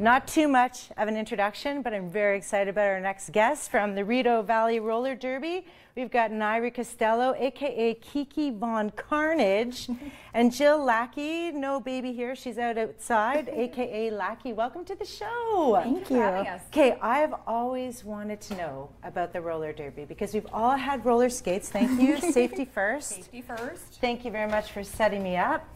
Not too much of an introduction, but I'm very excited about our next guest from the Rideau Valley Roller Derby. We've got Nyree Costello, aka KiKi Von Carnage, and Jill Lackey. No baby here, she's outside, aka Lackey. Welcome to the show. Thank you. Okay, I've always wanted to know about the roller derby because we've all had roller skates. Thank you. Safety first. Safety first. Thank you very much for setting me up.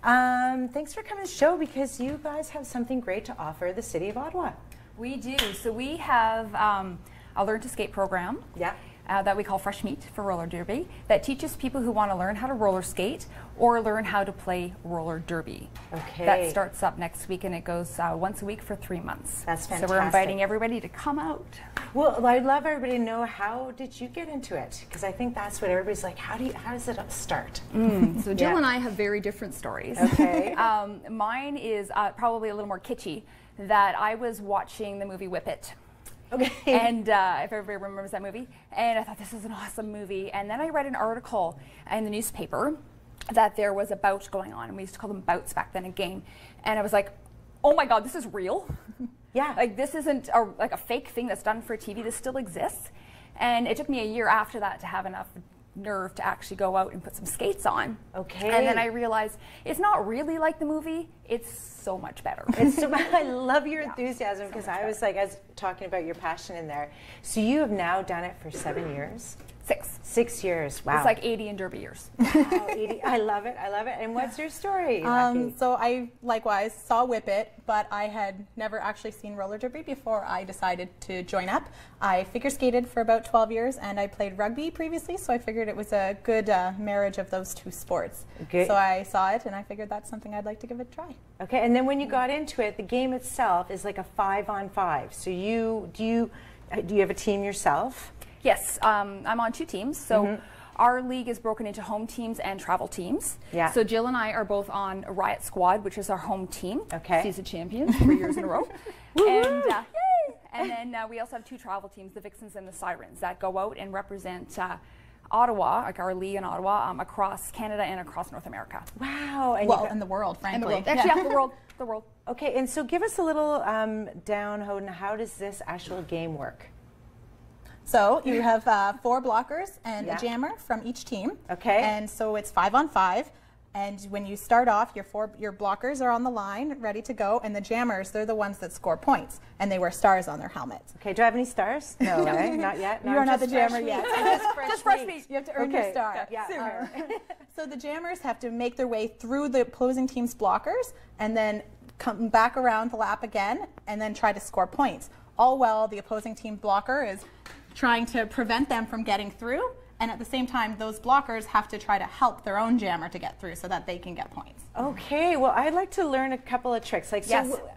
Thanks for coming to the show because you guys have something great to offer the City of Ottawa. We do. So we have a Learn to Skate program. Yeah. That we call Fresh Meat for Roller Derby that teaches people who want to learn how to roller skate or learn how to play roller derby. Okay. That starts up next week and it goes once a week for 3 months. That's fantastic. So we're inviting everybody to come out. Well, I'd love everybody to know, how did you get into it? Because I think that's what everybody's like, how does it start? So Jill and I have very different stories. Okay. Mine is probably a little more kitschy, that I was watching the movie Whip It. Okay. And if everybody remembers that movie, and I thought this is an awesome movie. And then I read an article in the newspaper that there was a bout going on, and we used to call them bouts back then, a game. And I was like, oh my God, this is real. Yeah. Like this isn't like a fake thing that's done for TV. This still exists. And it took me a year after that to have enough nerve to actually go out and put some skates on. Okay. And then I realized it's not really like the movie. It's so much better. It's so, I love your enthusiasm because so I was talking about your passion in there. So you have now done it for 7 years? 6. 6 years. Wow. It's like 80 in Derby years. Wow, 80. I love it. I love it. And what's your story? So I likewise saw Whip It, but I had never actually seen roller derby before I decided to join up. I figure skated for about 12 years and I played rugby previously, so I figured it was a good marriage of those two sports. Good. So I saw it and I figured that's something I'd like to give it a try. Okay, and then when you got into it, the game itself is like a 5-on-5. So do you have a team yourself? Yes, I'm on 2 teams. So our league is broken into home teams and travel teams. Yeah. So Jill and I are both on Riot Squad, which is our home team. Okay. Season champions 3 years in a row. And yay! And then we also have 2 travel teams, the Vixens and the Sirens, that go out and represent Ottawa, like our league in Ottawa, across Canada and across North America. Wow. And Well, in the world, frankly. Actually, yeah, the world. Okay, and so give us a little down, Hoden, how does this actual game work? So you have 4 blockers and a jammer from each team. Okay. And so it's 5-on-5. And when you start off, your blockers are on the line, ready to go, and the jammers, they're the ones that score points, and they wear stars on their helmets. Okay, do I have any stars? No, right? Not yet? No, You are not the just jammer fresh yet. meat. Just fresh meat. You have to earn your star. Yeah. So the jammers have to make their way through the opposing team's blockers and then come back around the lap again and then try to score points. All while the opposing team blocker is trying to prevent them from getting through, and at the same time those blockers have to try to help their own jammer to get through so that they can get points. Okay, well, I'd like to learn a couple of tricks. Like, Yes. so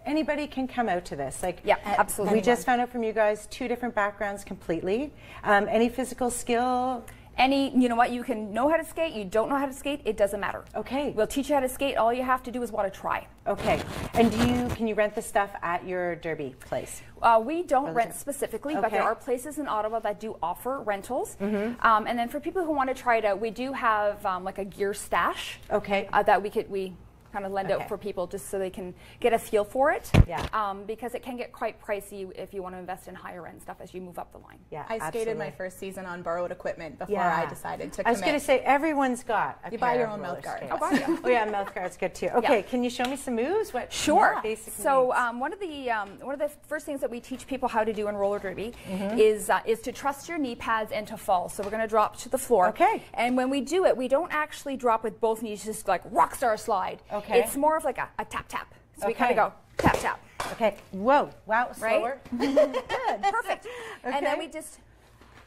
anybody can come out to this. Like, Yeah, absolutely. We just found out from you guys 2 different backgrounds completely. Any physical skill? You know what, you can know how to skate, you don't know how to skate, it doesn't matter. Okay. We'll teach you how to skate, all you have to do is want to try. Okay, and can you rent the stuff at your derby place? We don't rent specifically, but there are places in Ottawa that do offer rentals. And then for people who want to try it out, we do have like a gear stash that we kind of lend out for people just so they can get a feel for it. Yeah. Because it can get quite pricey if you want to invest in higher end stuff as you move up the line. Yeah, I skated my first season on borrowed equipment before I decided to commit. I was going to say, everyone's got a You pair buy your of own roller mouth guard. skates. Oh, yeah, mouth guard's good too. Okay, can you show me some moves? What? Sure. Basic So moves? one of the first things that we teach people how to do in roller derby is to trust your knee pads and to fall. So we're going to drop to the floor. Okay. And when we do it, we don't actually drop with both knees, just like rock star slide. Okay. It's more of like a tap tap. So we kind of go tap tap. Okay. Whoa. Wow. Slower. Right? Good. Perfect. And then we just.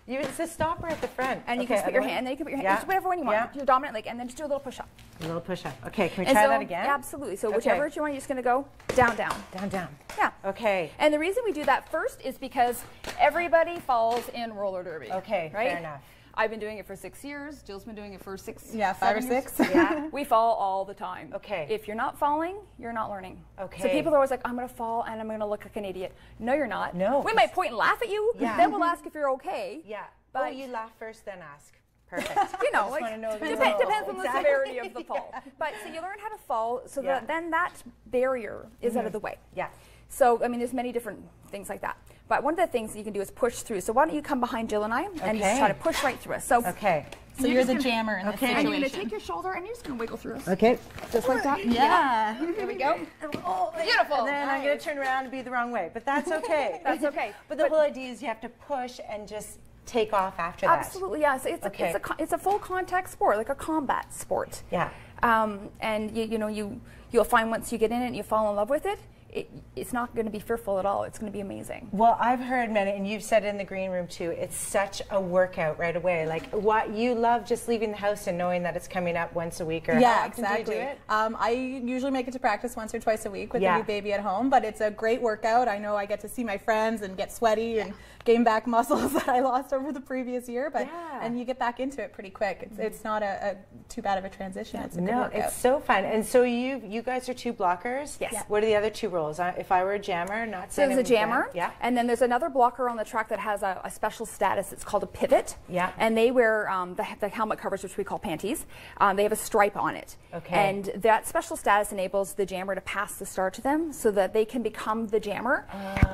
It's a stopper at the front. And you can put your hand, then you can put your hand, just whatever one you want. Your dominant leg, and then just do a little push up. A little push up. Okay, can we try that again? Absolutely. So whichever you want, you're just going to go down, down. Down, down. Yeah. Okay. And the reason we do that first is because everybody falls in roller derby. Okay, right? fair enough. I've been doing it for 6 years. Jill's been doing it for 6, 5 or 6. Yeah. We fall all the time. Okay. If you're not falling, you're not learning. Okay. So people are always like, I'm going to fall and I'm going to look like an idiot. No, you're not. No. We might point and laugh at you. Yeah. Then we'll ask if you're okay. Yeah. But you laugh first, then ask. Perfect. You know, like, depends on the severity of the fall. But so you learn how to fall so that then that barrier is out of the way. Yeah. So, I mean, there's many different things like that. But one of the things that you can do is push through. So why don't you come behind Jill and I and just try to push right through us. So, so you're the jammer in this situation. And you're going to take your shoulder and you're just going to wiggle through us. Okay. Just like that. Yeah. Here we go. Oh, beautiful. And then I'm going to turn around and be the wrong way, but that's okay. That's okay. But the whole idea is you have to push and just take off after that. Absolutely, yeah. So it's a full contact sport, like a combat sport. Yeah. And you'll find once you get in it and you fall in love with it, it's not going to be fearful at all. It's going to be amazing. Well, I've heard many, and you've said it in the green room too, it's such a workout right away. Like, what you love just leaving the house and knowing that it's coming up once a week, or yeah, how often exactly. do you do it? I usually make it to practice once or twice a week with the new baby at home, but it's a great workout. I know I get to see my friends and get sweaty and gain back muscles that I lost over the previous year, but and you get back into it pretty quick. It's not a too bad of a transition. It's a good workout. It's so fun. And so you guys are two blockers. Yes. What are the other two roles? If I were a jammer, not so there's a jammer, and then there's another blocker on the track that has a special status. It's called a pivot. Yeah. And they wear the helmet covers, which we call panties. They have a stripe on it. Okay. And that special status enables the jammer to pass the star to them, so that they can become the jammer.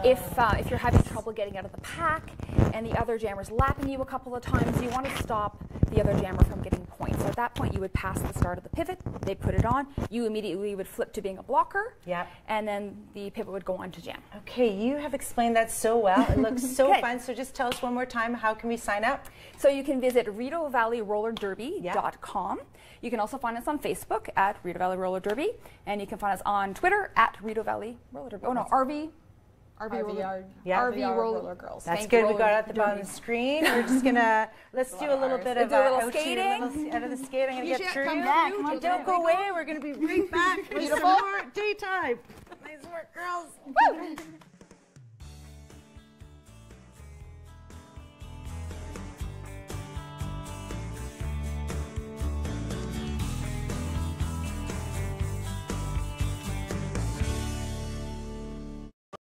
If you're having trouble getting out of the pack and the other jammer's lapping you a couple of times, you want to stop the other jammer from getting points. So at that point, you would pass the start of the pivot. They put it on. You immediately would flip to being a blocker. Yeah. And then the pivot would go on to jam. Okay, you have explained that so well. It looks so fun. So just tell us one more time, how can we sign up? So you can visit Rideau Valley Roller Derby.com. You can also find us on Facebook at Rideau Valley Roller Derby, and you can find us on Twitter at Rideau Valley Roller Derby. Oh no, RV Roller Girls. That's good. We got it at the bottom of the screen. We're just gonna let's do a little bit of skating. Out of the skate. I'm gonna get through. Come back. Come on, don't go away. We're gonna be right back. Beautiful. Daytime. Nice work, girls.